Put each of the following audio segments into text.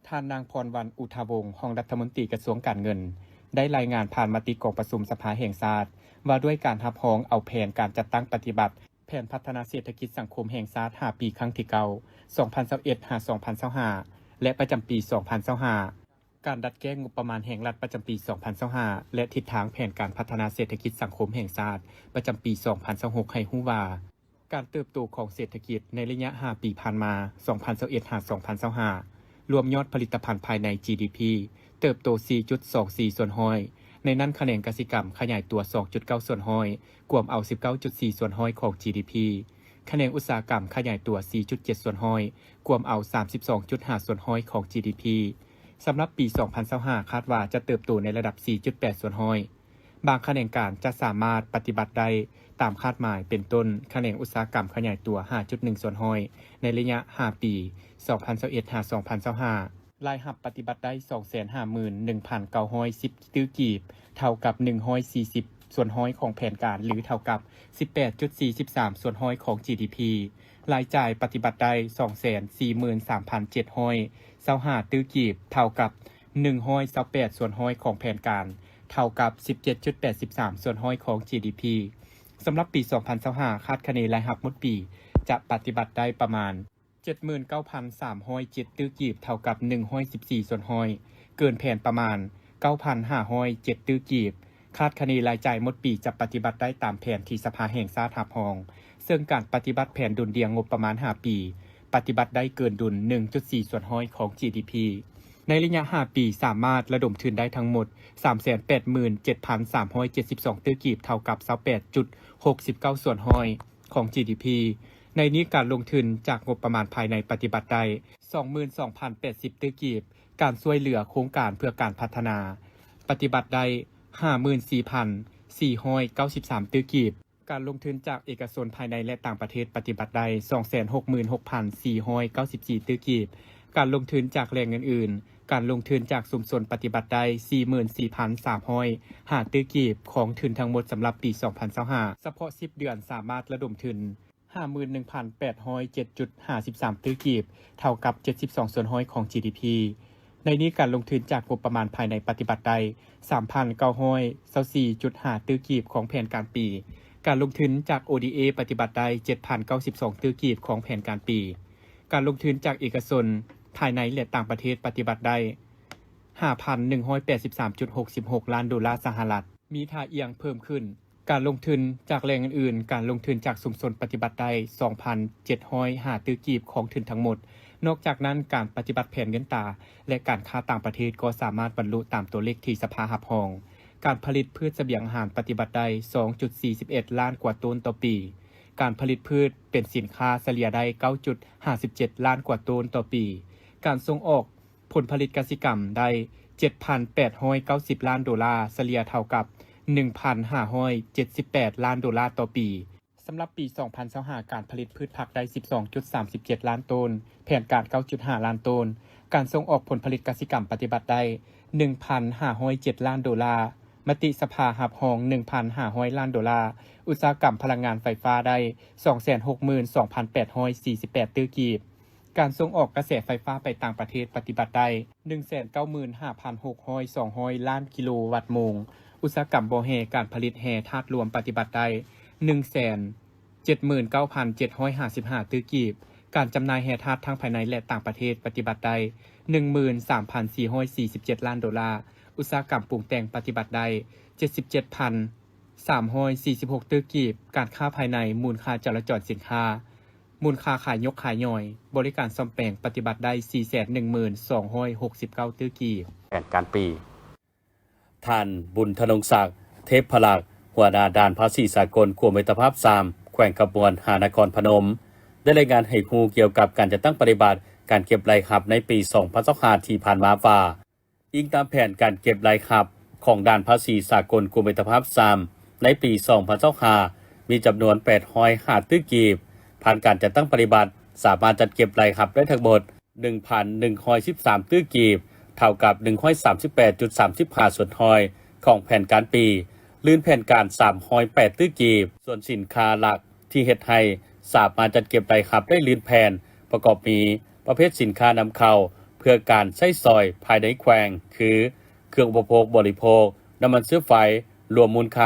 ท่านนางพรวรรณ อุทาวงศ์รองรัฐมนตรีกระทรวงการเงินได้รายงานผ่านมติกองประชุมสภาแห่งชาติว่าด้วยการรับรองเอาแผนการจัดตั้งปฏิบัติแผนพัฒนาเศรษฐกิจสังคมแห่งชาติ5ปีครั้งที่9 2021-2025 และประจำปี 2025 การดัดแก้งบประมาณแห่งรัฐประจำปี 2025 และทิศทางแผนการพัฒนาเศรษฐกิจสังคมแห่งชาติประจำปี 2026 ให้รู้ว่าการเติบโตของเศรษฐกิจในระยะ 5 ปีผ่านมา 2021-2025 รวมยอดผลิตภัณฑ์ภายใน GDP เติบโต 4.24 ส่วนห้อย ในนั้นคะแนนกสิกรรมขยายตัว 2.9 ส่วนห้อยกวมเอา 19.4 ส่วนห้อยของ GDP คะแนนอุตสาหกรรมขยายตัว 4.7 ส่วนห้อยกวมเอา 32.5 ส่วนห้อยของ GDP สำหรับปี 2025 คาดว่าจะเติบโตในระดับ 4.8 ส่วนห้อย บางคะแนนการจะสามารถปฏิบัติได้ตามคาดหมายเป็นต้นคะแนนอุตสาหกรรมขยายตัว 5.1 ส่วนห้อยในระยะ 5 ปี 2021-2025 รายรับปฏิบัติได้ 251,910 ตื้อกีบเท่ากับ 140 ส่วนห้อยของแผนการหรือเท่ากับ 18.43 ส่วนห้อยของ GDP รายจ่ายปฏิบัติได้ 243,725 ตื้อกีบเท่ากับ 128 ส่วนห้อยของแผนการเท่ากับ 17.83 ส่วนห้อยของ GDP สำหรับปี 2025 คาดคะเนรายรับหมดปีจะปฏิบัติได้ประมาณ 79,307 ตื้อกีบเท่ากับ 114 ส่วนห้อยเกินแผนประมาณ 9,507 ตื้อกีบคาดคะเนรายจ่ายหมดปีจะปฏิบัติได้ตามแผนที่สภาแห่งชาติรับรองซึ่งการปฏิบัติแผนดุลเดียงงบประมาณ 5 ปีปฏิบัติได้เกินดุล 1.4 ส่วนห้อยของ GDP ในระยะ 5 ปีสามารถระดมทุนได้ทั้งหมด 387,372 ตื้อกีบเท่ากับ 28.69 ส่วนห้อยของ GDP ในนี้การลงทุนจากงบประมาณภายในปฏิบัติได้ 22,080 ตื้อกีบการช่วยเหลือโครงการเพื่อการพัฒนาปฏิบัติได้ 54,493 ตื้อกีบการลงทุนจากเอกชนภายในและต่างประเทศปฏิบัติได้ 266,494 ตื้อกีบการลงทุนจากแหล่งอื่นๆการลงทุนจากชุมชนปฏิบัติได้ 44,305 ตื้อกีบของทุนทั้งหมดสำหรับปี 2025 เฉพาะ 10 เดือนสามารถระดมทุน 51,807.53 ตื้อกีบเท่ากับ 72 ส่วนห้อยของ GDP ในนี้การลงทุนจากงบประมาณภายในปฏิบัติได้ 3,924.5 ตื้อกีบของแผนการปีการลงทุนจาก ODA ปฏิบัติได้ 7,092 ตื้อกีบของแผนการปีการลงทุนจากเอกชนภายในและต่างประเทศปฏิบัติได้ 5,183.66 ล้านดอลลาร์สหรัฐมีท่าเอียงเพิ่มขึ้นการลงทุนจากแหล่งอื่นๆการลงทุนจากชุมชนปฏิบัติได้ 2,705 ตื้อกีบของทุนทั้งหมดนอกจากนั้นการปฏิบัติแผนเงินตราและการค้าต่างประเทศก็สามารถบรรลุตามตัวเลขที่สภารับรองการผลิตพืชเสบียงอาหารปฏิบัติได้ 2.41 ล้านกว่าต้นต่อปีการผลิตพืชเป็นสินค้าเฉลี่ยได้ 9.57 ล้านกว่าต้นต่อปีการส่งออกผลผลิตกสิกรรมได้ 7,890 ล้านดอลลาร์เฉลี่ยเท่ากับ 1,578 ล้านดอลลาร์ต่อปีสำหรับปี 2025 การผลิตพืชผักได้ 12.37 ล้านต้นแผนการ 9.5 ล้านต้นการส่งออกผลผลิตกสิกรรมปฏิบัติได้ 1,507 ล้านดอลลาร์มติสภารับรอง 1,500 ล้านดอลลาร์อุตสาหกรรมพลังงานไฟฟ้าได้ 262,848 ตื้อกีบการส่งออกกระแสไฟฟ้าไปต่างประเทศปฏิบัติได้ 195,602 ล้านกิโลวัตต์โมงอุตสาหกรรมบ่อแห่การผลิตแห่ธาตุรวมปฏิบัติได้ 179,755 ตื้อกีบการจำหน่ายแห่ธาตุทั้งภายในและต่างประเทศปฏิบัติได้ 13,447 ล้านดอลลาร์อุตสาหกรรมปรุงแต่งปฏิบัติได้ 77,346 ตื้อกีบการค้าภายในมูลค่าจราจรสินค้ามูลค่าขายยกขายย่อยบริการซ่อมแปลงปฏิบัติได้ 412,269 ตื้อกีบแผนการปีท่านบุญธนงศักดิ์เทพพลักษ์หัวหน้าด่านภาษีสากลกรมมิตรภาพ3แขวงกระบวนหานครพนมได้รายงานให้ฮู้เกี่ยวกับการจัดตั้งปฏิบัติการเก็บรายรับในปี 2025 ที่ผ่านมาว่าอิงตามแผนการเก็บรายรับของด่านภาษีสากลกรมมิตรภาพ3ในปี 2025 มีจำนวน 805 ตื้อกีบผ่านการจัดตั้งปฏิบัติสามารถจัดเก็บรายรับได้ทั้งหมด 1,113 ตื้อกีบเท่ากับ 138.35 ส่วนห้อยของแผนการปีลื่นแผนการ308 ตื้อกีบส่วนสินค้าหลักที่เฮ็ดให้สามารถจัดเก็บรายรับได้ลื่นแผนประกอบมีประเภทสินค้านำเข้า เพื่อการใช้ซอยภายในแขวงคือเครื่องอุปโภคบริโภคน้ำมันเชื้อไฟรวมมูลค่า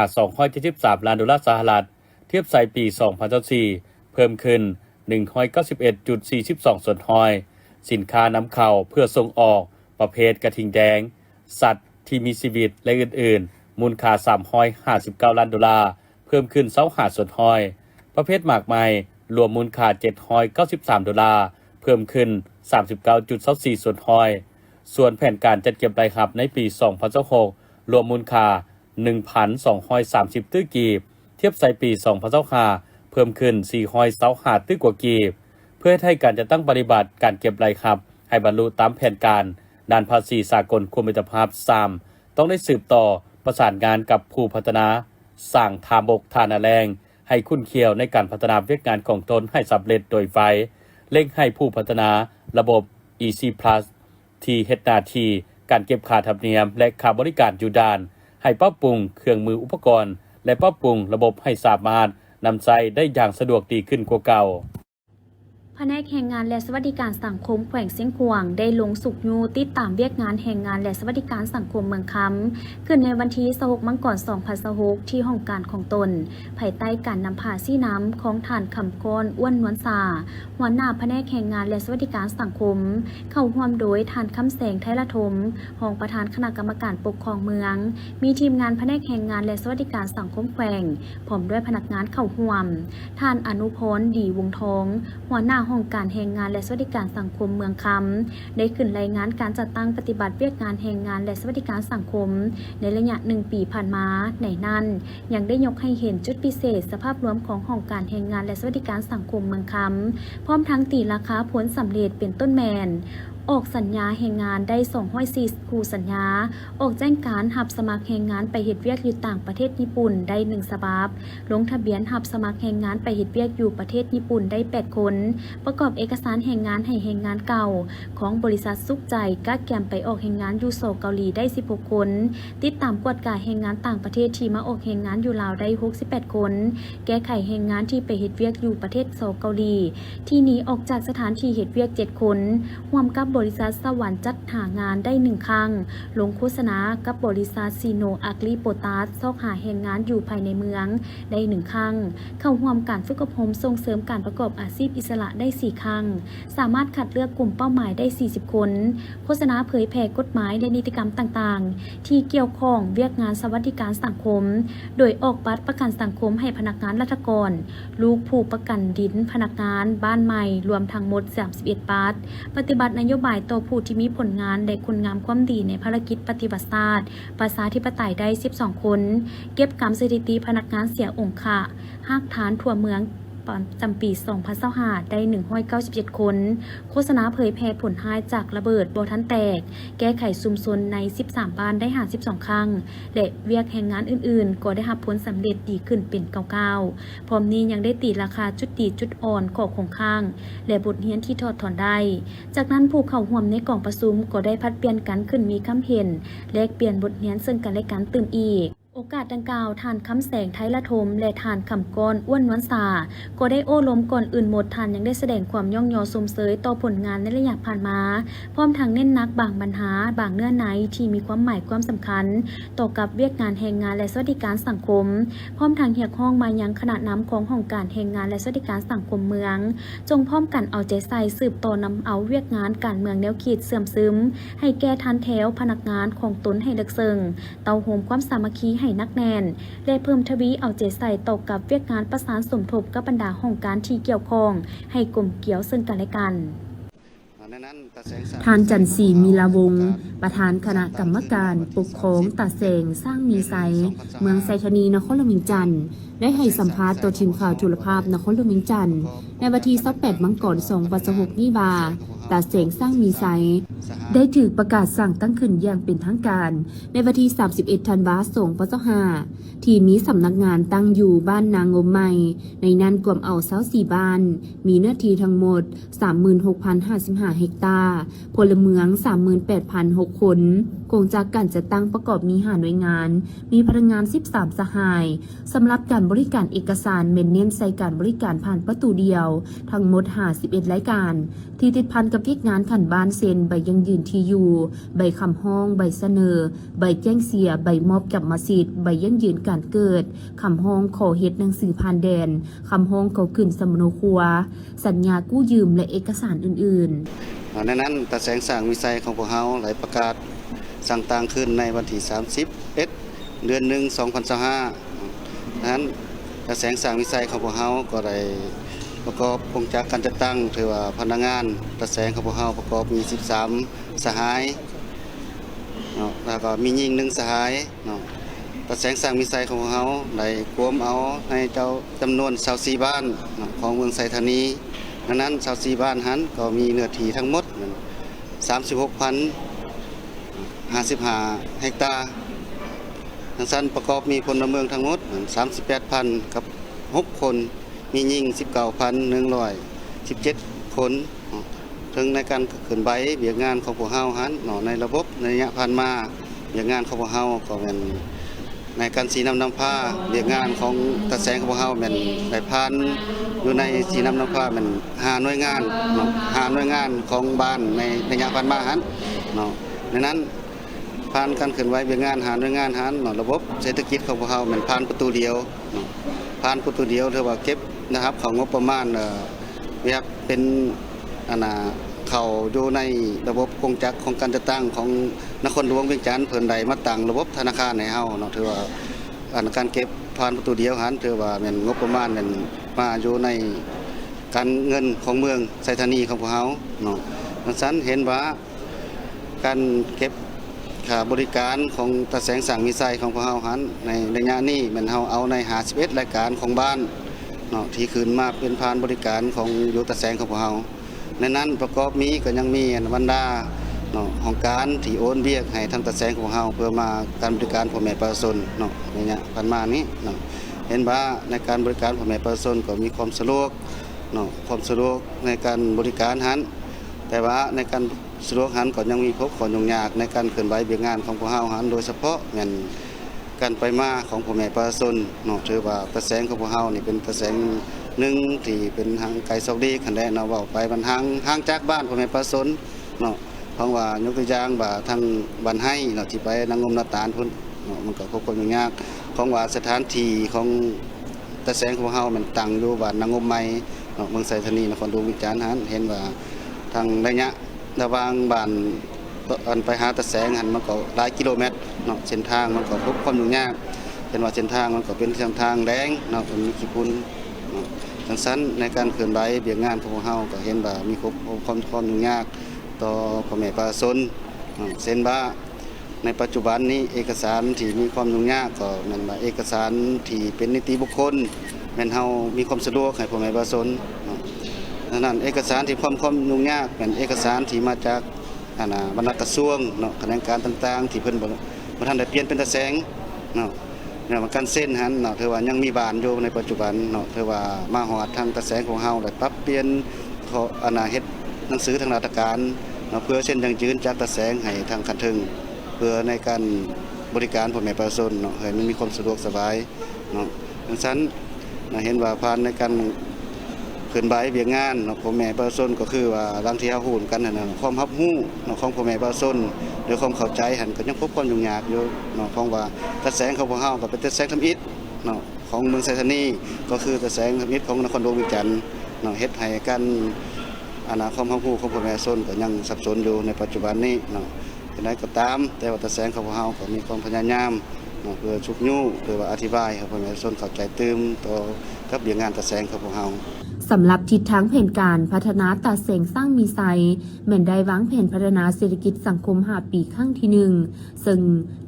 $273 ล้านสหรัฐเทียบใส่ปี 2024เพิ่มขึ้น 191.42 ส่วนห้อยสินค้านำเข้าเพื่อส่งออกประเภทกระทิงแดงสัตว์ที่มีชีวิตและอื่นๆมูลค่า$359 ล้านเพิ่มขึ้น25ส่วนห้อยประเภทหมากไม้รวมมูลค่า$793เพิ่มขึ้น 39.24 ส่วนห้อยส่วนแผนการจัดเก็บรายรับในปี 2026รวมมูลค่า 1,230 ตื้อกีบเทียบใส่ปี 2025เพิ่มขึ้น425ตื้อกว่ากีบเพื่อให้การจัดตั้งปฏิบัติการเก็บรายรับให้บรรลุตามแผนการด้านภาษีสากลควบมิตรภาพ3ต้องได้สืบต่อประสานงานกับผู้พัฒนาสร้างทางบกทางแรงให้คุ้นเคียวในการพัฒนาเวียกงานของตนให้สำเร็จโดยไฟเร่งให้ผู้พัฒนาระบบ EC Plus ที่เฮ็ดหน้าที่การเก็บค่าธรรมเนียมและค่าบริการอยู่ด้านให้ปรับปรุงเครื่องมืออุปกรณ์และปรับปรุงระบบให้สามารถนำใช้ได้อย่างสะดวกดีขึ้นกว่าเก่า แผนกแรงงานและสวัสดิการสังคมแขวงเสียงขวางได้ลงสุกยูติดตามเวียกงานแรงงานและสวัสดิการสังคมเมืองคำขึ้นในวันที่26 มังกร 2026ที่ห้องการของตนภายใต้การนำพาซี่น้ำของฐานคำก้อนอ้วนนวลสาหัวหน้าแผนกแรงงานและสวัสดิการสังคมเข้าร่วมโดยฐานคำแสงไทยละทมรองประธานคณะกรรมการปกครองเมืองมีทีมงานแผนกแรงงานและสวัสดิการสังคมแขวงพร้อมด้วยพนักงานเข้าร่วมท่านอนุพลดีวงทองหัวหน้าห้องการแรงงานและสวัสดิการสังคมเมืองคำได้ขึ้นรายงานการจัดตั้งปฏิบัติเวียกงานแรงงานและสวัสดิการสังคมในระยะ1 ปีผ่านมาในนั้นยังได้ยกให้เห็นจุดพิเศษสภาพรวมของห้องการแรงงานและสวัสดิการสังคมเมืองคำพร้อมทั้งตีราคาผลสำเร็จเป็นต้นแมนออกสัญญาแรงงานได้204คู่สัญญาออกแจ้งการหับสมัครแรงงานไปเฮ็ดเวียกอยู่ต่างประเทศญี่ปุ่นได้1ฉบับลงทะเบียนหับสมัครแรงงานไปเฮ็ดเวียกอยู่ประเทศญี่ปุ่นได้8คนประกอบเอกสารแรงงานให้แรงงานเก่าของบริษัทสุขใจก้าแกมไปออกแรงงานอยู่โซลเกาหลีได้16คนติดตามกวดกาแรงงานต่างประเทศที่มาออกแรงงานอยู่ลาวได้68คนแก้ไขแรงงานที่ไปเฮ็ดเวียกอยู่ประเทศโซลเกาหลีที่หนีออกจากสถานที่เฮ็ดเวียก7คนร่วมกับบริษัทสวรรค์จัดหางานได้1ครั้งลงโฆษณากับบริษัทซีโนอาร์กลีโปตาสซอกหาแรงงานอยู่ภายในเมืองได้1ครั้งเข้าร่วมการฝึกอบรมส่งเสริมการประกอบอาชีพอิสระได้4ครั้งสามารถคัดเลือกกลุ่มเป้าหมายได้40คนโฆษณาเผยแพร่กฎหมายและนิติกรรมต่างๆที่เกี่ยวข้องเวียกงานสวัสดิการสังคมโดยออกบัตรประกันสังคมให้พนักงานราชการลูกผู้ประกันดินพนักงานบ้านใหม่รวมทั้งหมด31บัตรปฏิบัตินโยบายต่อผู้ที่มีผลงานและคุณงามความดีในภารกิจปฏิบัติศาสตร์ประชาธิปไตยได้12คนเก็บกรรมสถิติพนักงานเสียองค์ค่ะหากฐานทั่วเมืองจำปี 2025ได้197คนโฆษณาเผยแพร่ผลหายจากระเบิดบ่ทันแตกแก้ไขซุมซนใน13บ้านได้52ครั้งและเวียกแห่งงานอื่นๆก็ได้รับผลสำเร็จดีขึ้นเป็น99พร้อมนี้ยังได้ตีราคาจุดดีจุดอ่อนของคงข้างและบทเรียนที่ถอดถอนได้จากนั้นผู้เข้าร่วมในกองประชุมก็ได้พัดเปลี่ยนกันขึ้นมีคำเห็นแลกเปลี่ยนบทเรียนซึ่งกันและกันตื่นอีกโอกาสดังกล่าวทานคำแสงไทยละทมและทานคำกรอ้วนนวลสาก็ได้โอ้ล้มก่อนอื่นหมดทานยังได้แสดงความย่องยอสมเสยต่อผลงานในระยะผ่านมาพร้อมทั้งเน้นนักบางปัญหาบางเนื้อในที่มีความหมายความสำคัญต่อกับเวียกงานแรงงานและสวัสดิการสังคมพร้อมทั้งเรียกร้องมายังคณะนำของห้องการแรงงานและสวัสดิการสังคมเมืองจงพร้อมกันเอาใจใส่สืบต่อนำเอาเวียกงานการเมืองแนวคิดเสื่อมซึมให้แก่ทันแถวพนักงานของตนให้ลึกซึ้งเตาโฮมความสามัคคีให้นักแน่นและเพิ่มทวีเอาใจใส่ต่อกับเวียกงานประสานสมทบกับบรรดาห้องการที่เกี่ยวข้องให้กลมเกี่ยวซึ่งกันและกันท่านจันทร์ศรีมีลาวงศ์ประธานคณะกรรมการปกครองตาแสงสร้างมีไซเมืองไซธานีนครหลวงเวียงจันทน์ได้ให้สัมภาษณ์ต่อทีมข่าวโทรภาพนครหลวงเวียงจันทน์ในวันที่28 มังกร 2026นี้ว่าตาแสงสร้างมีไซได้ถือประกาศสั่งตั้งขึ้นอย่างเป็นทางการในวันที่31 ธันวาคม 2025ที่มีสำนักงานตั้งอยู่บ้านนางงมใหม่ในนั้นกวมเอา24บ้านมีเนื้อที่ทั้งหมด 36,055 เฮกตาร์พลเมือง 38,006 คนโครงจากการจัดตั้งประกอบมี5หน่วยงานมีพนักงาน13สหายสำหรับการบริการเอกสารเน้นใส่การบริการผ่านประตูเดียวทั้งหมด51รายการที่ติดพัน กับเวียกงานขันบ้านเซ็นใบยังยืนที่อยู่ใบคำห้องใบเสนอใบแจ้งเสียใบมอบกับมาสิทธิ์ใบยังยืนการเกิดคำห้องขอเฮ็ดหนังสือผ่านแดนคำห้องขอขึ้นสำโนครัวสัญญากู้ยืมและเอกสารอื่นๆในนั้นตาแสงสร้างวิสัยของพวกเฮาหลายประกาศสั่งต่างขึ้นในวันที่31เดือน1 2025นั้นตาแสงสร้างวิสัยของพวกเฮาก็ได้ประกอบองค์จากการจัดตั้งถือว่าพนักงานตาแสงของพวกเฮาประกอบมี13สหายเนาะแล้วก็มีหญิง1สหายเนาะตาแสงสร้างวิสัยของพวกเฮาได้รวมเอาในเจ้าจำนวน24บ้านของเมืองไสธานีดังนั้น24บ้านหันก็มีเนื้อที่ทั้งหมด 36,055 เฮกตาร์ทั้งสั้นประกอบมีพลเมืองทั้งหมด 38,000 กับ 6 คนมีหญิง 19,117 คนถึงในการขึ้นใบเบียกงานของพวกเฮาหันในระบบในระยะผ่านมาเบียกงานของพวกเฮาก็เป็นในการสีน้ำผ้าเบียกงานของตาแสงของพวกเฮาเป็นได้ผ่านอยู่ในสีน้ำผ้าเป็น5หน่วยงาน5หน่วยงานของบ้านในระยะผ่านมาหันดังนั้นผ่านการขึ้นไว้เบียกงาน5หน่วยงานหันระบบเศรษฐกิจของพวกเฮาเป็นผ่านประตูเดียวผ่านประตูเดียวถือว่าเก็บนะครับของงบประมาณเรียกเป็นเข้าอยู่ในระบบกงจักรของการจัดตั้งของนครหลวงเวียงจันทน์เพิ่นได้มาตั้งระบบธนาคารให้เฮาถือว่าการเก็บผ่านประตูเดียวหันถือว่าเป็นงบประมาณเป็นมาอยู่ในการเงินของเมืองไสธานีของพวกเฮาดังนั้นเห็นว่าการเก็บค่าบริการของตาแสงสร้างวิสัยของพวกเฮาหันในระยะนี้มันเฮาเอาใน51รายการของบ้านที่ขึ้นมาเป็นผ่านบริการของอยู่ตาแสงของพวกเฮาในนั้นประกอบมีก็ยังมีบรรดาของการที่โอนเบี้ยให้ทางตาแสงของเฮาเพื่อมาการบริการพ่อแม่ประชาชนเนี่ยผ่านมานี้เห็นว่าในการบริการพ่อแม่ประชาชนก็มีความสะดวกความสะดวกในการบริการหันแต่ว่าในการสะดวกหันก็ยังมีพบขอยุ่งยากในการเคลื่อนไหวเบียกงานของพวกเฮาหันโดยเฉพาะเงินการไปมาของพ่อแม่ประชาชนถือว่าตาแสงของพวกเฮานี่เป็นตาแสงหนึ่งที่เป็นทางไกลโชคดีคันใดเว้าไปบรรห่างจากบ้านพ่อแม่ประชาชนเพราะว่ายกตัวอย่างว่าทางบ้านให้ที่ไปนางงมนาตาลพุ่นมันก็พบความยุ่งยากของว่าสถานที่ของตาแสงของเฮามันตั้งอยู่บ้านนางงมใหม่เมืองไสธานีนครหลวงเวียงจันทน์หันเห็นว่าทางระยะระหว่างบ้านไปหาตาแสงหันมันก็หลายกิโลเมตรเส้นทางมันก็พบความยุ่งยากเห็นว่าเส้นทางมันก็เป็นเส้นทางแดงมันมีขี้ฝุ่นดังนั้นในการเคลื่อนไหวเบียกงานของพวกเฮาก็เห็นว่ามีความยุ่งยากต่อพ่อแม่ประชาชนเช่นว่าในปัจจุบันนี้เอกสารที่มีความยุ่งยากก็แม่นว่าเอกสารที่เป็นนิติบุคคลแม่นเฮามีความสะดวกให้พ่อแม่ประชาชนดังนั้นเอกสารที่ความยุ่งยากเป็นเอกสารที่มาจากบรรดากระทรวงคณะการต่างๆที่เพิ่นบ่ทันได้เปลี่ยนเป็นตาแสงเนี่ยมันการเส้นหันถือว่ายังมีบ้านอยู่ในปัจจุบันถือว่ามาฮอดทางตาแสงของเฮาได้ปรับเปลี่ยนเฮ็ดหนังสือทางราชการเพื่อเส้นยังยืนจากตาแสงให้ทางคันถึงเพื่อในการบริการพ่อแม่ประชาชนให้มันมีความสะดวกสบายดังนั้นเห็นว่าผ่านในการขึ้นใบเบียกงานพ่อแม่ประชาชนก็คือว่าบางทีเฮาฮู้กันความรับรู้ของพ่อแม่ประชาชนโดยความเข้าใจหันก็ยังพบความยุ่งยากอยู่เพราะว่าตาแสงของพวกเฮาก็เป็นตาแสงทำอิฐของเมืองไสธานีก็คือตาแสงทำอิฐของนครหลวงเวียงจันทน์เฮ็ดให้กันความรับรู้ของพ่อแม่ประชาชนก็ยังสับสนอยู่ในปัจจุบันนี้เป็นไรก็ตามแต่ว่าตาแสงของพวกเฮาก็มีความพยายามเพื่อชุบยู่เพื่อว่าอธิบายให้พ่อแม่ประชาชนเข้าใจตื่มต่อกับเบียกงานตาแสงของพวกเฮา สำหรับทิศทางแผนการพัฒนาตาแสงสร้างมีไซแม่นได้วางแผนพัฒนาเศรษฐกิจสังคม5 ปีครั้งที่ 1ซึ่ง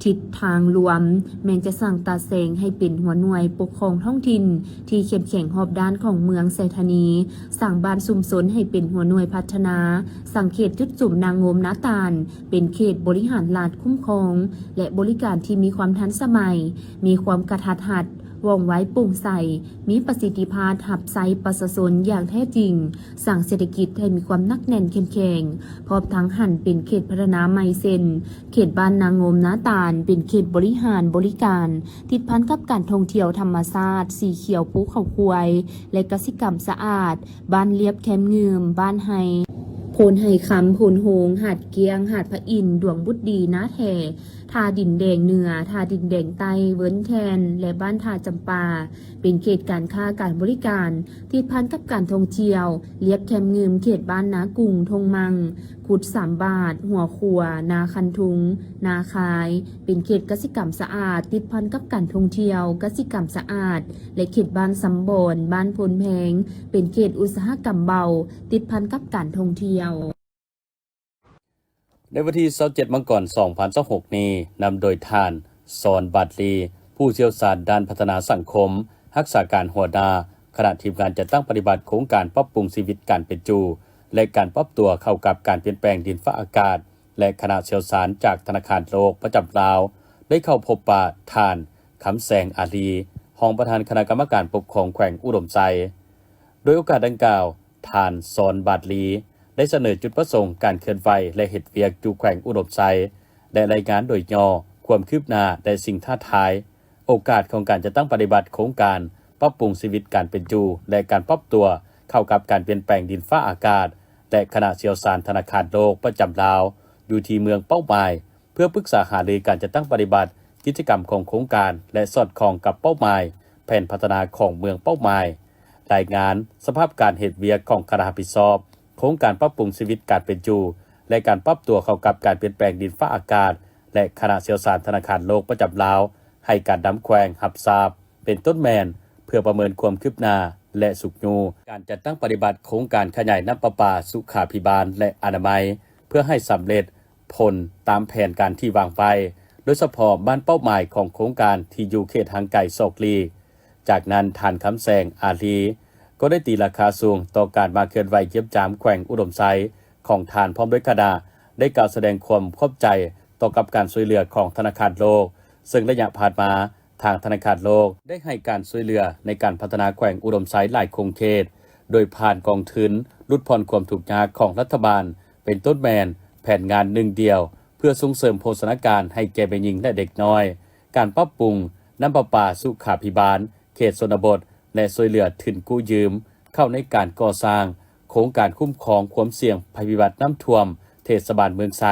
ทิศทางรวมแม่นจะสร้างตาแสงให้เป็นหัวหน่วยปกครองท้องถิ่นที่เข้มแข็งรอบด้านของเมืองไสธานีสร้างบ้านชุมชนให้เป็นหัวหน่วยพัฒนาสังเขตจุดจุ่มนางงมนาตาลเป็นเขตบริหารลาดคุ้มครองและบริการที่มีความทันสมัยมีความกระทัดรัดว่องไวโปร่งใสมีประสิทธิภาพหับไซประชาชนอย่างแท้จริงสร้างเศรษฐกิจให้มีความนักแน่นเข้มแข็งพร้อมทั้งหันเป็นเขตพัฒนาใหม่เซนเขตบ้านนางงมนาตาลเป็นเขตบริหารบริการติดพันกับการท่องเที่ยวธรรมชาติสีเขียวภูเขาควายและกสิกรรมสะอาดบ้านเลียบแคมเงืมบ้านไฮ โพนไห่คำโพนโฮงหาดเกียงหาดพระอินทร์ดวงบุตรดีนาแททาดินแดงเหนือทาดินแดงใต้เวิ้นแทนและบ้านทาจำปาเป็นเขตการค้าการบริการที่พันกับการท่องเที่ยวเลียบแคมเงิมเขตบ้านนากุงทงมังขุด3 บาทหัวขัวนาคันทุงนาคายเป็นเขตกสิกรรมสะอาดติดพันกับการท่องเที่ยวกสิกรรมสะอาดและเขตบ้านสำบอนบ้านพลแพงเป็นเขตอุตสาหกรรมเบาติดพันกับการท่องเที่ยวในวันที่27มังกร2026นี้นำโดยท่านซอนบัตลีผู้เชี่ยวชาญด้านพัฒนาสังคมรักษาการหัวหน้าคณะทีมงานจัดตั้งปฏิบัติโครงการปรับปรุงชีวิตการเป็นอยู่และการปรับตัวเข้ากับการเปลี่ยนแปลงดินฟ้าอากาศและคณะเชี่ยวชาญจากธนาคารโลกประจำลาวได้เข้าพบปะท่านคำแสงอาลีรองประธานคณะกรรมการปกครองแขวงอุดมไซโดยโอกาสดังกล่าวท่านซอนบัตลีได้เสนอจุดประสงค์การเคลื่อนไหวและเหตุเวียกจูแขวงอุดมไซและรายงานโดยย่อความคืบหน้าและสิ่งท้าทายโอกาสของการจะตั้งปฏิบัติโครงการปรับปรุงชีวิตการเป็นอยู่และการปรับตัวเข้ากับการเปลี่ยนแปลงดินฟ้าอากาศและคณะเชี่ยวชาญธนาคารโลกประจำลาวอยู่ที่เมืองเป้าหมายเพื่อปรึกษาหารือการจะตั้งปฏิบัติกิจกรรมของโครงการและสอดคล้องกับเป้าหมายแผนพัฒนาของเมืองเป้าหมายรายงานสภาพการเหตุเวียกของคณะรับผิดชอบโครงการปรับปรุงชีวิตการเป็นอยู่และการปรับตัวเข้ากับการเปลี่ยนแปลงดินฟ้าอากาศและคณะเชี่ยวชาญธนาคารโลกประจำลาวให้การดำแขวงรับทราบเป็นต้นแมนเพื่อประเมินความคืบหน้าและสุขยูการจัดตั้งปฏิบัติโครงการขยายน้ำประปาสุขาภิบาลและอนามัยเพื่อให้สำเร็จผลตามแผนการที่วางไว้โดยเฉพาะบ้านเป้าหมายของโครงการที่อยู่เขตห่างไกลศอกลีจากนั้นท่านคำแสงอาลีก็ได้ตีราคาสูงต่อการมาเคลื่อนไหวเยี่ยมยามแขวงอุดมไซของท่านพร้อมด้วยคณะได้กล่าวแสดงความขอบใจต่อกับการช่วยเหลือของธนาคารโลกซึ่งระยะผ่านมาทางธนาคารโลกได้ให้การช่วยเหลือในการพัฒนาแขวงอุดมไซหลายโครงเขตโดยผ่านกองทุนลดผ่อนความทุกข์ยากของรัฐบาลเป็นต้นแมนแผนงานหนึ่งเดียวเพื่อส่งเสริมโภชนาการให้แก่แม่หญิงและเด็กน้อยการปรับปรุงน้ำประปาสุขาภิบาลเขตชนบทและช่วยเหลือทุนกู้ยืมเข้าในการก่อสร้างโครงการคุ้มครองความเสี่ยงภัยพิบัติน้ำท่วมเทศบาลเมืองไซ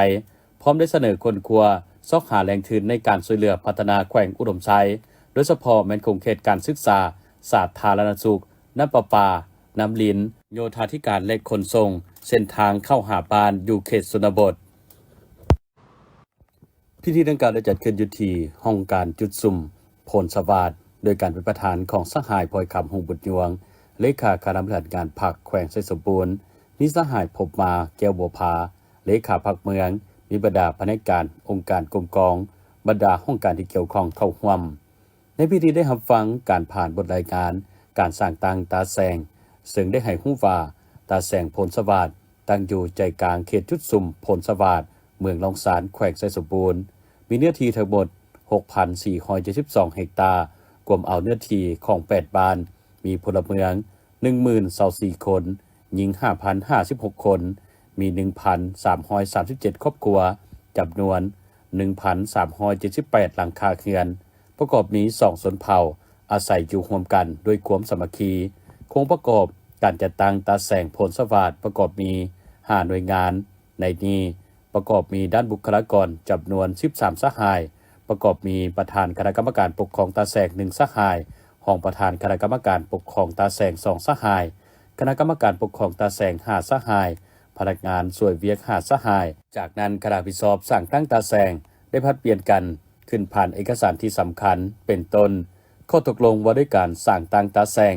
พร้อมได้เสนอคนครัวซอกหาแหล่งทุนในการช่วยเหลือพัฒนาแขวงอุดมไซโดยเฉพาะแม่นคงเขตการศึกษาสาธารณสุขน้ำประปาน้ำลิ้นโยธาธิการและขนส่งเส้นทางเข้าหาบ้านอยู่เขตชนบทพิธีดังกล่าวได้จัดขึ้นอยู่ที่ห้องการจุดซุ่มโพนสวัสดิ์โดยการเป็นประธานของสหายพลอยคำหงบุตรยวงเลขาคณะบริหารงานพรรคแขวงไซสมบูรณ์มีสหายพบมาแก้วบัวพาเลขาพรรคเมืองมีบรรดาพนักงานองค์การกรมกองบรรดาห้องการที่เกี่ยวข้องเข้าร่วมในพิธีได้รับฟังการผ่านบทรายงานการสร้างตั้งตาแสงซึ่งได้ให้ฮู้ว่าตาแสงโพนสวัสดิ์ตั้งอยู่ใจกลางเขตจุดซุ่มโพนสวัสดิ์เมืองลองสารแขวงไซสมบูรณ์มีเนื้อที่ทั้งหมด 6,472 เฮกตาร์รวมเอาเนื้อที่ของ8บ้านมีพลเมือง 10,024 คนหญิง 5,056 คนมี 1,337 ครอบครัวจำนวน 1,378 หลังคาเรือนประกอบนี้2ชนเผ่าอาศัยอยู่ร่วมกันด้วยความสามัคคีโครงประกอบการจัดตั้งตาแสงโพนสวัสดิ์ประกอบมี5หน่วยงานในนี้ประกอบมีด้านบุคลากรจำนวน13สหายประกอบมีประธานคณะกรรมการปกครองตาแสง1สหายรองประธานคณะกรรมการปกครองตาแสง2สหายคณะกรรมการปกครองตาแสง5สหายพนักงานช่วยเวียก5สหายจากนั้นคณะรับผิดชอบสั่งตั้งตาแสงได้ผลัดเปลี่ยนกันขึ้นผ่านเอกสารที่สำคัญเป็นต้นข้อตกลงว่าด้วยการสั่งตั้งตาแสง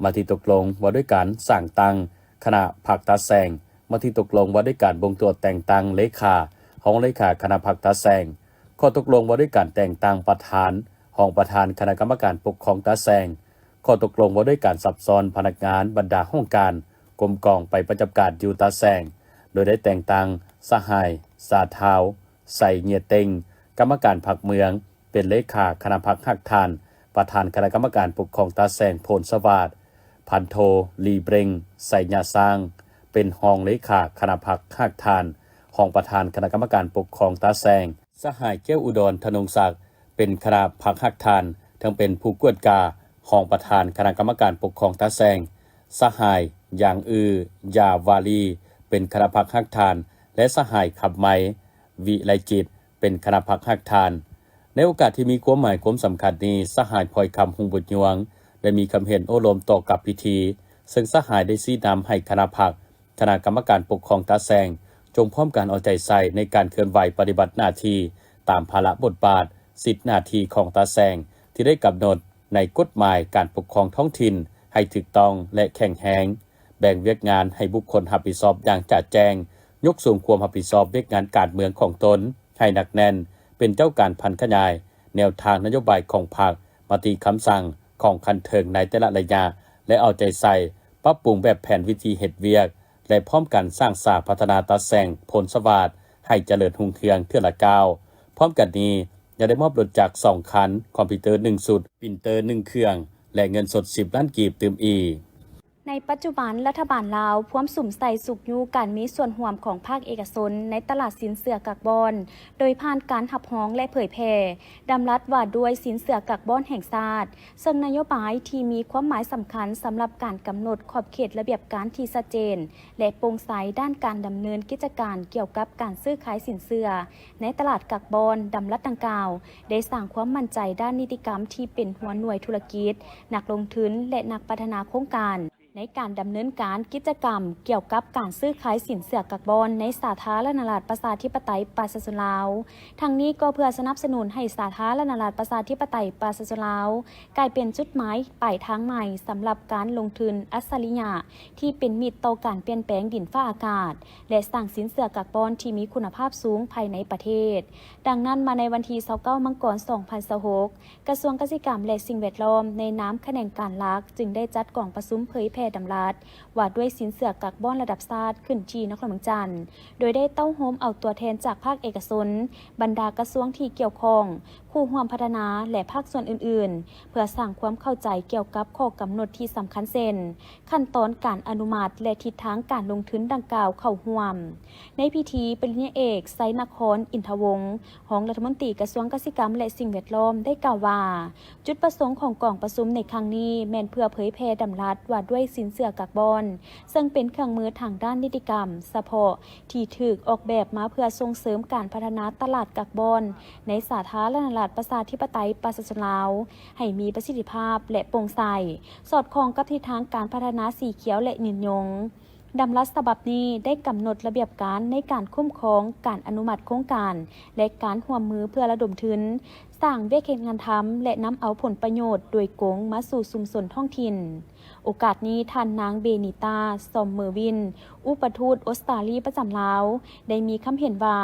มาที่ตกลงว่าด้วยการสั่งตั้งคณะพรรคตาแสงมาที่ตกลงว่าด้วยการบ่งตัวแต่งตั้งเลขาของเลขาคณะพรรคตาแสงข้อตกลงว่าด้วยการแต่งตั้งประธานรองประธานคณะกรรมการปกครองตาแสงข้อตกลงว่าด้วยการซับซ้อนพนักงานบรรดาห้องการกรมกองไปประจำการอยู่ตาแสงโดยได้แต่งตั้งสหายสาเทาใส่เงียเต็งกรรมการพรรคเมืองเป็นเลขาคณะพรรคหักทานประธานคณะกรรมการปกครองตาแสงโพนสวัสดิ์พันโทลีเบรงไสญาสร้างเป็นรองเลขาคณะพรรคหักทานรองประธานคณะกรรมการปกครองตาแสงสหายแก้วอุดรธนงศักดิ์เป็นคณะพรรคหักทานทั้งเป็นผู้กวดการองประธานคณะกรรมการปกครองตาแสงสหายยางยาวาลี เป็นคณะพรรคฮักทานและสหายขับไม้วิไลจิตเป็นคณะพรรคฮักทานในโอกาสที่มีความหมายความสำคัญนี้สหายพลอยคำหุงบุญยวงได้มีคำเห็นโอ้ลมต่อกับพิธีซึ่งสหายได้ชี้นำให้คณะพรรคคณะกรรมการปกครองตาแซงจงพร้อมการเอาใจใส่ในการเคลื่อนไหวปฏิบัติหน้าที่ตามภาระบทบาทสิทธิหน้าที่ของตาแซงที่ได้กำหนดในกฎหมายการปกครองท้องถิ่นให้ถูกต้องและแข็งแรงแบ่งเวียกงานให้บุคคลรับผิดชอบอย่างชัดแจ้งยกสูงความรับผิดชอบเวียกงานการเมืองของตนให้หนักแน่นเป็นเจ้าการพันขยายแนวทางนโยบายของพรรคมติคำสั่งของคันเทิงในแต่ละระยะและเอาใจใส่ปรับปรุงแบบแผนวิธีเฮ็ดเวียกและพร้อมกันสร้างสาพัฒนาตาแซงผลสวัสดิ์ให้เจริญรุ่งเรืองเทื่อละก้าวพร้อมกันนี้ยังได้มอบรถจักร2คันคอมพิวเตอร์1สุดปรินเตอร์1เครื่องและเงินสด10ล้านกีบเติมอีก ในปัจจุบันรัฐบาลลาวพร้อมสุ่มใส่สุกยูการมีส่วนร่วมของภาคเอกชนในตลาดสินเชื่อกักบอนโดยผ่านการหับฮ้องและเผยแพร่ดำรัสว่าด้วยสินเชื่อกักบอนแห่งชาติซึ่งนโยบายที่มีความหมายสำคัญสำหรับการกำหนดขอบเขตระเบียบการที่ชัดเจนและโปร่งใสด้านการดำเนินกิจการเกี่ยวกับการซื้อขายสินเชื่อในตลาดกักบอนดำรัสดังกล่าวได้สร้างความมั่นใจด้านนิติกรรมที่เป็นหัวหน่วยธุรกิจนักลงทุนและนักพัฒนาโครงการในการดำเนินการกิจกรรมเกี่ยวกับการซื้อขายสินเชื่อกักบอนในสาธารณรัฐประชาธิปไตยประชาชนลาวทั้งนี้ก็เพื่อสนับสนุนให้สาธารณรัฐประชาธิปไตยประชาชนลาวกลายเป็นจุดหมายปลายทางใหม่สำหรับการลงทุนอัศริยะที่เป็นมิตรต่อการเปลี่ยนแปลงดินฟ้าอากาศและสร้างสินเชื่อกักบอนที่มีคุณภาพสูงภายในประเทศดังนั้นมาในวันที่29มังกร2026กระทรวงเกษตรกรรมและสิ่งแวดล้อมในนามแขนงการหลักจึงได้จัดกล่องประชุมเผยแพร่ดำรัสว่าด้วยสินเชื่อกักบอนระดับชาติขึ้นที่นครเมืองจันทร์โดยได้เต้าโฮมเอาตัวแทนจากภาคเอกชนบรรดากระทรวงที่เกี่ยวข้องคู่ร่วมพัฒนาและภาคส่วนอื่นๆเพื่อสร้างความเข้าใจเกี่ยวกับข้อกำหนดที่สำคัญเช่นขั้นตอนการอนุมัติและทิศทางการลงทุนดังกล่าวเข้าร่วมในพิธีปริญญาเอกไซนครอินทวงศ์รองรัฐมนตรีกระทรวงเกษตรกรรมและสิ่งแวดล้อมได้กล่าวว่าจุดประสงค์ของกล่องประชุมในครั้งนี้แม่นเพื่อเผยแพร่ดำรัสว่าด้วยสินเชื่อกักบอนซึ่งเป็นเครื่องมือทางด้านนิติกรรมเฉพาะที่ถูกออกแบบมาเพื่อส่งเสริมการพัฒนาตลาดกักบอนในสาธารณรัฐประชาธิปไตยประชาชนลาวให้มีประสิทธิภาพและโปร่งใสสอดคล้องกับทิศทางการพัฒนาสีเขียวและยืนยงดำรัสฉบับนี้ได้กำหนดระเบียบการในการคุ้มครองการอนุมัติโครงการและการร่วมมือเพื่อระดมทุนสร้างเวียกงานทำและนำเอาผลประโยชน์โดยโกงมาสู่ชุมชนท้องถิ่นโอกาสนี้ท่านนางเบนิตาซอมเมอร์วินอุปทูตออสเตรเลียประจำลาวได้มีคำเห็นว่า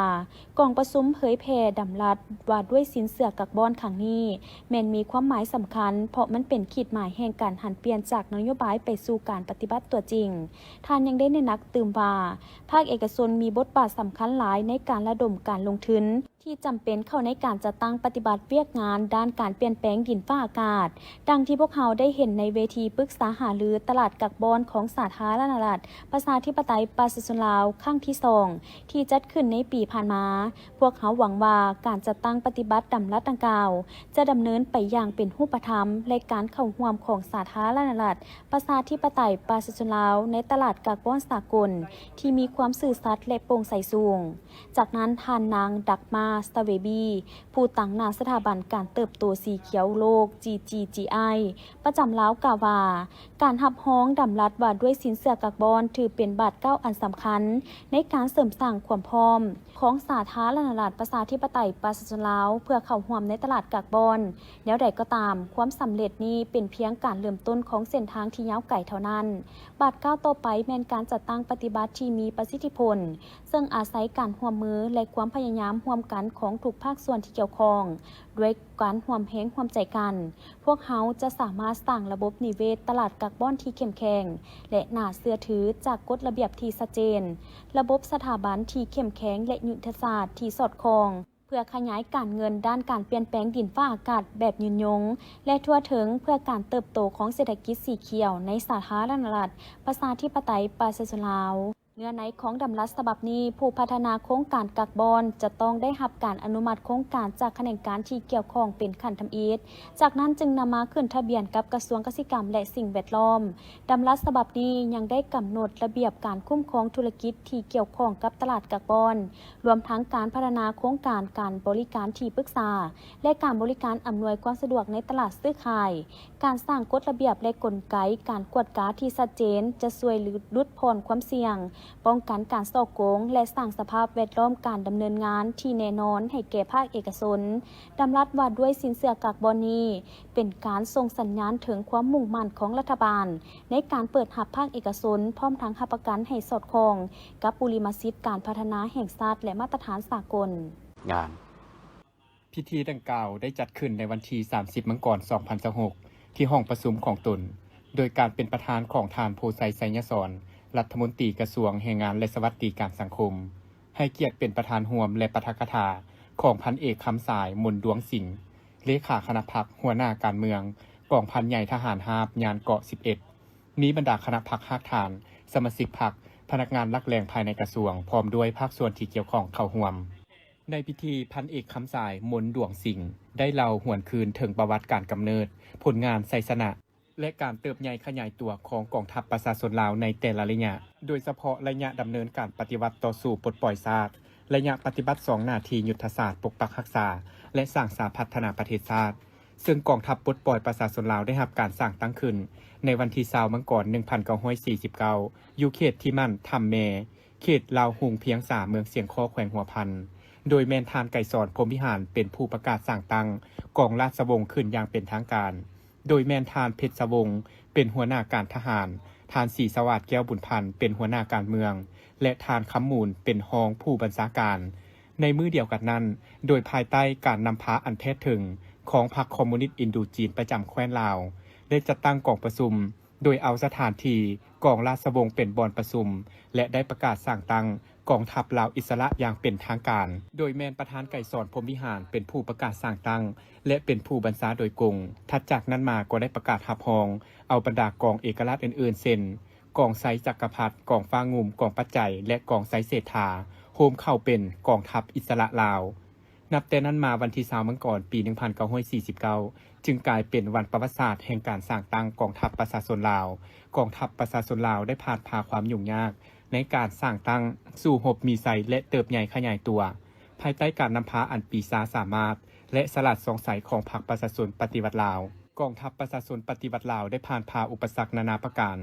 กองประชุมเผยแพร่ดำรัสว่าด้วยสินเชื่อกักบอนครั้งนี้แม้นมีความหมายสำคัญเพราะมันเป็นขีดหมายแห่งการหันเปลี่ยนจากนโยบายไปสู่การปฏิบัติตัวจริงท่านยังได้เน้นหนักเติมว่าภาคเอกชนมีบทบาทสำคัญหลายในการระดมการลงทุนที่จำเป็นเข้าในการจัดตั้งปฏิบัติเวียกงานด้านการเปลี่ยนแปลงดินฟ้าอากาศดังที่พวกเขาได้เห็นในเวทีปรึกษาหารือตลาดกักบอนของสาธารณรัฐประชาธิปไตยประชาชนลาวครั้งที่2ที่จัดขึ้นในปีผ่านมาพวกเขาหวังว่าการจัดตั้งปฏิบัติดำรัสดังกล่าวจะดำเนินไปอย่างเป็นรูปธรรมและการเข้าร่วมของสาธารณรัฐประชาธิปไตยประชาชนลาวในตลาดกักบอนสากลที่มีความซื่อสัตย์และโปร่งใสสูงจากนั้นท่านนางดักมาสเตเวบีผู้ตั้งหน้าสถาบันการเติบโตสีเขียวโลก GGGI ประจำลาวกล่าวว่าการหับฮ้องดำรัสว่าด้วยสินเชื่อกักบอนถือเป็นบาทเก้าอันสำคัญในการเสริมสร้างความพร้อมของสาธารณรัฐประชาธิปไตยประชาชนลาวเพื่อเข้าร่วมในตลาดกักบอนแล้วใดก็ตามความสำเร็จนี้เป็นเพียงการเริ่มต้นของเส้นทางที่ยาวไกลเท่านั้นบาทเก้าต่อไปแม้นการจัดตั้งปฏิบัติที่มีประสิทธิผลซึ่งอาศัยการร่วมมือและความพยายามร่วมกันของทุกภาคส่วนที่เกี่ยวข้องด้วยการร่วมแรงร่วมใจกันพวกเขาจะสามารถสร้างระบบนิเวศตลาดกักบอนที่เข้มแข็งและน่าเชื่อถือจากกฎระเบียบที่ชัดเจนระบบสถาบันที่เข้มแข็งและยุทธศาสตร์ที่สอดคล้องเพื่อขยายการเงินด้านการเปลี่ยนแปลงดินฟ้าอากาศแบบยืนยงและทั่วถึงเพื่อการเติบโตของเศรษฐกิจสีเขียวในสาธารณรัฐประชาธิปไตยประชาชนลาว เนื้อในของดำรัสฉบับนี้ผู้พัฒนาโครงการกักบอนจะต้องได้รับการอนุมัติโครงการจากแขนงการที่เกี่ยวข้องเป็นขั้นทำอิฐจากนั้นจึงนำมาขึ้นทะเบียนกับกระทรวงเกษตรกรรมและสิ่งแวดล้อมดำรัสฉบับนี้ยังได้กำหนดระเบียบการคุ้มครองธุรกิจที่เกี่ยวข้องกับตลาดกักบอนรวมทั้งการพัฒนาโครงการการบริการที่ปรึกษาและการบริการอำนวยความสะดวกในตลาดซื้อขายการสร้างกฎระเบียบและกลไกการกวดกาที่ชัดเจนจะช่วยลดผ่อนความเสี่ยงป้องกันการส่อโกงและสร้างสภาพแวดล้อมการดำเนินงานที่แน่นอนให้แก่ภาคเอกชนดำรัสว่าด้วยสินเชื่อกักบอนนี้เป็นการส่งสัญญาณถึงความมุ่งมั่นของรัฐบาลในการเปิดรับภาคเอกชนพร้อมทั้งรับประกันให้สอดคล้องกับปุริมสิทธิการพัฒนาแห่งชาติและมาตรฐานสากลงานพิธีดังกล่าวได้จัดขึ้นในวันที่ 30 มังกร 2026 ที่ห้องประชุมของตนโดยการเป็นประธานของท่านโพไซไสยศรรัฐมนตรีกระทรวงแรงงานและสวัสดิการสังคมให้เกียรติเป็นประธานร่วมและปาฐกถาของพันเอกคำสายมนดวงสิงห์เลขาคณะพรรคหัวหน้าการเมืองกองพันใหญ่ทหารฮาบยานเกาะ 11 มีบรรดาคณะพรรคหากฐานสมาชิกพรรคพนักงานหลักแหล่งภายในกระทรวงพร้อมด้วยภาคส่วนที่เกี่ยวข้องเข้าร่วมในพิธีพันเอกคำสายมนดวงสิงห์ได้เล่าหวนคืนถึงประวัติการกำเนิดผลงานไสยชนะและการเติบใหญ่ขยายตัวของกองทัพประชาชนลาวในแต่ละระยะโดยเฉพาะระยะดำเนินการปฏิวัติต่อสู้ปลดปล่อยชาติระยะปฏิบัติ2หน้าที่ยุทธศาสตร์ปกปักรักษาและสร้างสาพัฒนาประเทศชาติซึ่งกองทัพปลดปล่อยประชาชนลาวได้รับการสร้างตั้งขึ้นในวันที่20มังกร 1949 อยู่เขตที่มั่นทำแมเขตลาวหุงเพียง3เมืองเสียงคอแขวงหัวพันโดยแม่นทานไก่สอนพรหมวิหารเป็นผู้ประกาศสร้างตั้งกองราชวงศ์ขึ้นอย่างเป็นทางการโดยแม่นทานเพชรวงศ์เป็นหัวหน้าการทหารทานศรีสวัสดิ์แก้วบุญพันธ์เป็นหัวหน้าการเมืองและทานคำมูลเป็นรองผู้บัญชาการในมื้อเดียวกันนั้นโดยภายใต้การนำพาอันแท้ถึงของพรรคคอมมิวนิสต์อินโดจีนประจำแคว้นลาวได้จัดตั้งกองประชุมโดยเอาสถานที่กองราชวงศ์เป็นบ่อนประชุมและได้ประกาศสร้างตั้งกองทัพลาวอิสระอย่างเป็นทางการโดยแมนประธานไก่สอนพรหมวิหารเป็นผู้ประกาศสร้างตั้งและเป็นผู้บัญชาโดยกงถัดจากนั้นมาก็ได้ประกาศรับรองเอาบรรดากองเอกราชอื่นๆเช่นกองไซจักรพรรดิกองฟ้างุมกองปัจจัยและกองไซเศรษฐาโฮมเข้าเป็นกองทัพอิสระลาวนับแต่นั้นมาวันที่20มังกรปี 1949 จึงกลายเป็นวันประวัติศาสตร์แห่งการสร้างตั้งกองทัพประชาชนลาวกองทัพประชาชนลาวได้ผ่านพาความยุ่งยากในการสร้างตั้งสู่หบมีไซและเติบใหญ่ขยายตัวภายใต้การนำพาอันปีศาจสามารถและสลัดสงสัยของพรรคประชาชนปฏิวัติลาวกองทัพประชาชนปฏิวัติลาวได้ผ่านพาอุปสรรคนานาประการ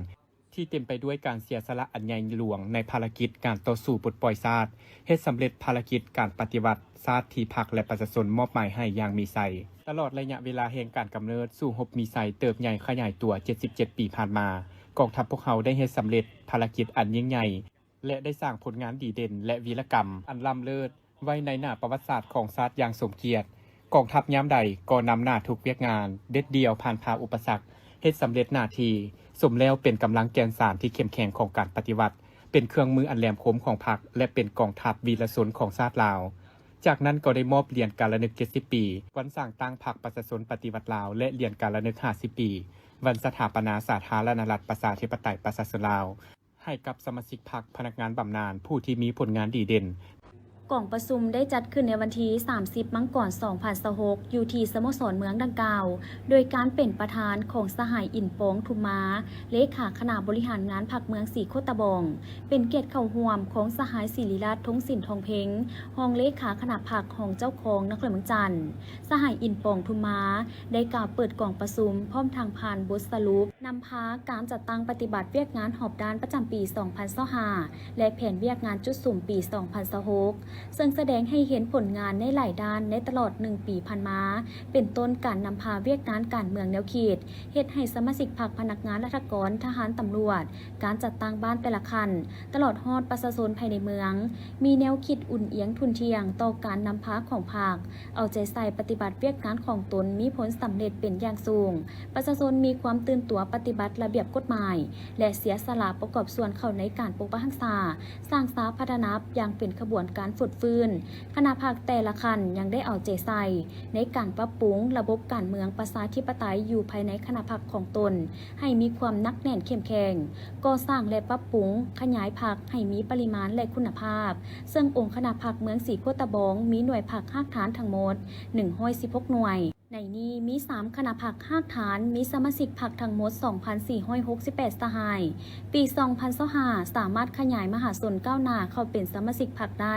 ที่เต็มไปด้วยการเสียสละอันใหญ่หลวงในภารกิจการต่อสู้ปลดปล่อยชาติเฮ็ดสำเร็จภารกิจการปฏิวัติชาติที่พรรคและประชาชนมอบหมายให้อย่างมีไซตลอดระยะเวลาแห่งการกำเนิดสู่หบมีไซเติบใหญ่ขยายตัว77ปีผ่านมากองทัพพวกเขาได้เฮ็ดสำเร็จภารกิจอันยิ่งใหญ่และได้สร้างผลงานดีเด่นและวีรกรรมอันล้ำเลิศไว้ในหน้าประวัติศาสตร์ของชาติอย่างสมเกียรติกองทัพยามใดก็นำหน้าทุกเวียกงานเด็ดเดี่ยวผ่านพาอุปสรรคเฮ็ดสำเร็จหน้าที่สมแล้วเป็นกำลังแกนสารที่เข้มแข็งของการปฏิวัติเป็นเครื่องมืออันแหลมคมของพรรคและเป็นกองทัพวีรชนของชาติลาวจากนั้นก็ได้มอบเหรียญการระลึก70ปีวันสร้างตั้งพรรคประชาชนปฏิวัติลาวและเหรียญการระลึก50ปีวันสถาปนาสาธารณรัฐประชาธิปไตยประชาชนลาวให้กับสมาชิกพรรคพนักงานบำนาญผู้ที่มีผลงานดีเด่นกองประชุมได้จัดขึ้นในวันที่30มังกร2026อยู่ที่สโมสรเมืองดังกล่าวโดยการเป็นประธานของสหายอินโปงทุมมาเลขาคณะบริหารงานพรรคเมืองสีโคตะบองเป็นเกียรติเข้าร่วมของสหายศิริราชทงสินทองเพ็งรองเลขาคณะพรรคของเจ้าของนครเมืองจันทร์สหายอินโปงทุมมาได้กล่าวเปิดกองประชุมพร้อมทางผ่านบทสรุปนำพาการจัดตั้งปฏิบัติเวียกงานหอบด้านประจำปี2025และแผนเวียกงานจุดสุ่มปี2026ซึ่งแสดงให้เห็นผลงานในหลายด้านในตลอด1ปีผ่านมาเป็นต้นการนำพาเวียกงานการเมืองแนวเขตเฮ็ดให้สมาชิกพรรคพนักงานราชการทหารตำรวจการจัดตั้งบ้านแต่ละคันตลอดฮอดประชาชนภายในเมืองมีแนวคิดอุ่นเอียงทุนเทียงต่อการนำพาของพรรคเอาใจใส่ปฏิบัติเวียกงานของตนมีผลสำเร็จเป็นอย่างสูงประชาชนมีความตื่นตัว ปฏิบัติระเบียบกฎหมายและเสียสละประกอบส่วนเข้าในการปกปักรักษาสร้างสาพัฒนาอย่างเป็นขบวนการฝึกฟื้นคณะพรรคแต่ละคันยังได้เอาใจใส่ในการปรับปรุงระบบการเมืองประชาธิปไตยอยู่ภายในคณะพรรคของตนให้มีความหนักแน่นเข้มแข็งก่อสร้างและปรับปรุงขยายพรรคให้มีปริมาณและคุณภาพซึ่งองค์คณะพรรคเมืองศรีโคตบองมีหน่วยพรรครากฐานทั้งหมด116หน่วยในนี้มี3คณะพรรครากฐานมีสมาชิกพรรคทั้งหมด 2,468 สหายปี2025สามารถขยายมหาชนก้าวหน้าเข้าเป็นสมาชิกพรรคได้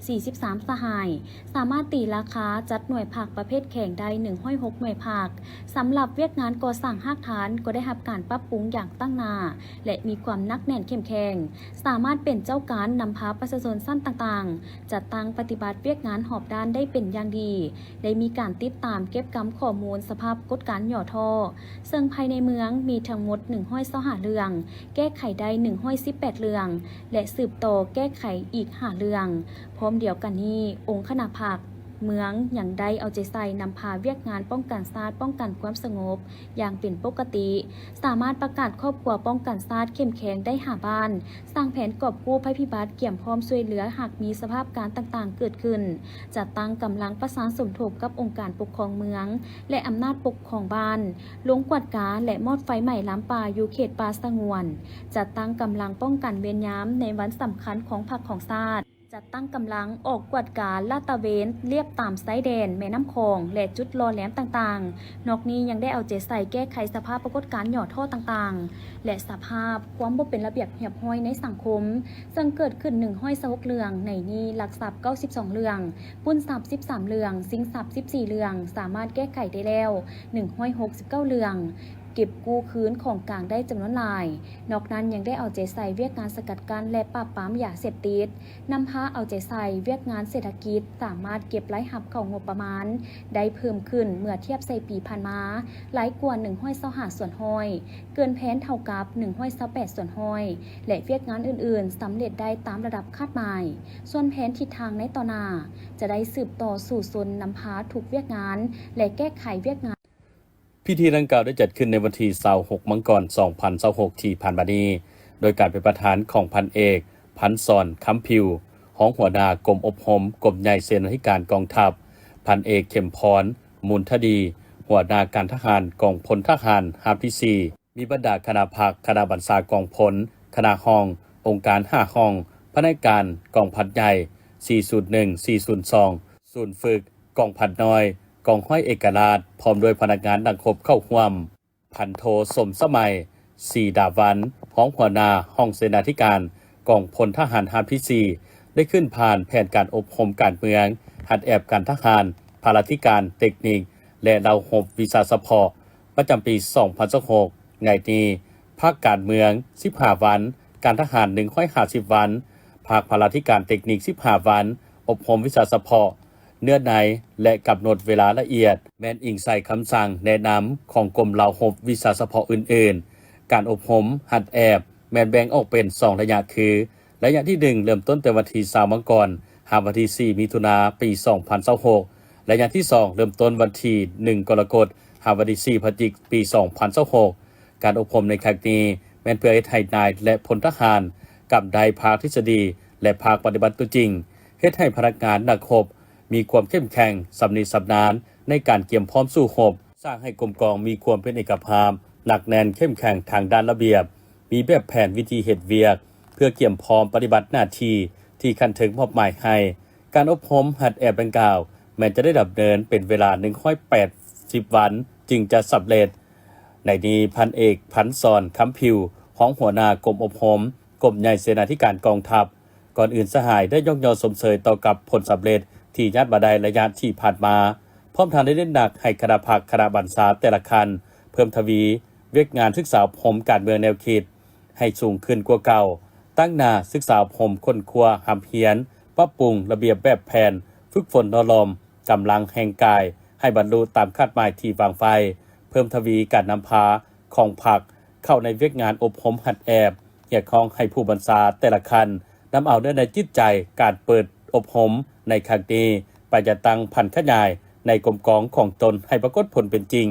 43สหายสามารถตีราคาจัดหน่วยพรรคประเภทแข่งได้106หน่วยพรรคสำหรับเวียกงานก่อสร้างรากฐานก็ได้รับการปรับปรุงอย่างตั้งหน้าและมีความหนักแน่นเข้มแข็งสามารถเป็นเจ้าการนำพาประชาชนสั้นต่างๆจัดตั้งปฏิบัติเวียกงานหอบด้านได้เป็นอย่างดีได้มีการติดตามเก็บกำข้อมูลสภาพกฎการหย่อท่อซึ่งภายในเมืองมีทั้งหมด125เรื่องแก้ไขได้118เรื่องและสืบต่อแก้ไขอีก5เรื่องพร้อมเดียวกันนี้องค์คณะพรรคเมืองอย่างได้เอาใจใส่นำพาเวียกงานป้องกันชาติป้องกันความสงบอย่างเป็นปกติสามารถประกาศครอบครัวป้องกันชาติเข้มแข็งได้หาบ้านสร้างแผนกอบกู้ภัยพิบัติเกี่ยมพร้อมช่วยเหลือหากมีสภาพการต่างๆเกิดขึ้นจัดตั้งกำลังประสานสมทบกับองค์การปกครองเมืองและอำนาจปกครองบ้านลงกวดกาและมอดไฟใหม่ล้ำป่าอยู่เขตป่าสงวนจัดตั้งกำลังป้องกันเวรยามในวันสำคัญของพรรคของชาติจัดตั้งกำลังออกกวดกาลาดตระเวนเรียบตามไซแดนแม่น้ำคองและจุดรอแหลมต่างๆนอกนี้ยังได้เอาใจใส่แก้ไขสภาพปรากฏการณ์หย่อท่อต่างๆและสภาพความบ่เป็นระเบียบเรียบร้อยในสังคมซึ่งเกิดขึ้น126เรื่องในนี้ลักทรัพย์92เรื่องปุ้นทรัพย์13เรื่องสิงทรัพย์14เรื่องสามารถแก้ไขได้แล้ว169เรื่องเก็บกู้คืนของกลางได้จำนวนหลายนอกนั้นยังได้เอาใจใส่เวียกงานสกัดกั้นและปราบปรามยาเสพติดนำพาเอาใจใส่เวียกงานเศรษฐกิจสามารถเก็บรายรับเข้างบประมาณได้เพิ่มขึ้นเมื่อเทียบใส่ปีผ่านมาหลายกว่า125ส่วนห้อยเกินแผนเท่ากับ128ส่วนห้อยและเวียกงานอื่นๆสำเร็จได้ตามระดับคาดหมายส่วนแผนทิศทางในต่อหน้าจะได้สืบต่อสู่ส่วนนำพาถูกเวียกงานและแก้ไขเวียกงานพิธีดังกล่าวได้จัดขึ้นในวันที่26มังกร2026ที่ผ่านมานี้โดยการเป็นประธานของพันเอกพันศรคำพิวห้องหัวหน้ากรมอบรมกรมใหญ่เสนาธิการกองทัพพันเอกเข็มพรมูลทดีหัวหน้าการทหารกองพลทหารฮาบที่4มีบรรดาคณะพรรคคณะบัญชากองพลคณะห้ององค์การ5ห้องพนักงานกองพันใหญ่401 402ศูนย์ฝึกกองพันน้อยกองห้อยเอกราชพร้อมด้วยพนักงานดังครบเข้าร่วมพันโทสมสมัยสีดาวันห้องหัวหน้าห้องเสนาธิการกองพลทหารฮาบที่4ได้ขึ้นผ่านแผนการอบรมการเมืองหัดแอบการทหารภารธิการเทคนิคและเราหบวิชาเฉพาะประจำปี2026ไงนี้ภาคการเมือง15วันการทหาร150วันภาคภารธิการเทคนิค15วันอบรมวิชาเฉพาะเนื้อในและกำหนดเวลาละเอียดแม้นอิงใส่คำสั่งแนะนำของกรมเหล่าหบวิชาเฉพาะอื่นๆการอบรมหัดแอบแม้นแบ่งออกเป็น2ระยะคือระยะที่1เริ่มต้นแต่วันที่20มังกรหาวันที่4มิถุนายนปี2026ระยะที่2เริ่มต้นวันที่1กรกฎาคมหาวันที่4พฤศจิกายนปี2026การอบรมในครั้งนี้แม้นเพื่อให้นายและพลทหารกับได้ภาคทฤษฎีและภาคปฏิบัติตัวจริงเฮ็ดให้พนักงานนักรบมีความเข้มแข็งสำนิสำนานในการเตรียมพร้อมสู้รบสร้างให้กรมกองมีความเป็นเอกภาพหนักแน่นเข้มแข็งทางด้านระเบียบมีแบบแผนวิธีเฮ็ดเวียกเพื่อเตรียมพร้อมปฏิบัติหน้าที่ที่คันถึงมอบหมายให้การอบรมหัดแอบดังกล่าวแม้จะได้ดำเนินเป็นเวลา180วันจึงจะสำเร็จในนี้พันเอกพันศรคำพิวห้องหัวหน้ากรมอบรมกรมใหญ่เสนาธิการกองทัพก่อนอื่นสหายได้ยกย่องสมเสยต่อกับผลสำเร็จที่ญาติบาได้ระยะที่ผ่านมาพร้อมทางได้เน้นหนักให้คณะพรรคคณะบัญชาแต่ละคันเพิ่มทวีเวียกงานศึกษาพรมการเมืองแนวคิดให้สูงขึ้นกว่าเก่าตั้งหน้าศึกษาพรมค้นคว้าหำเพียนปรับปรุงระเบียบแบบแผนฝึกฝนนลมกำลังแห่งกายให้บรรลุตามคาดหมายที่วางไฟเพิ่มทวีการนำพาของพรรคเข้าในเวียกงานอบรมหัดแอบเกี่ยวข้องให้ผู้บัญชาแต่ละคันนำเอาเนื้อในจิตใจการเปิดอบรมในครั้งนี้ไปจะตั้งพันขยายในกรมกองของตนให้ปรากฏผลเป็นจริง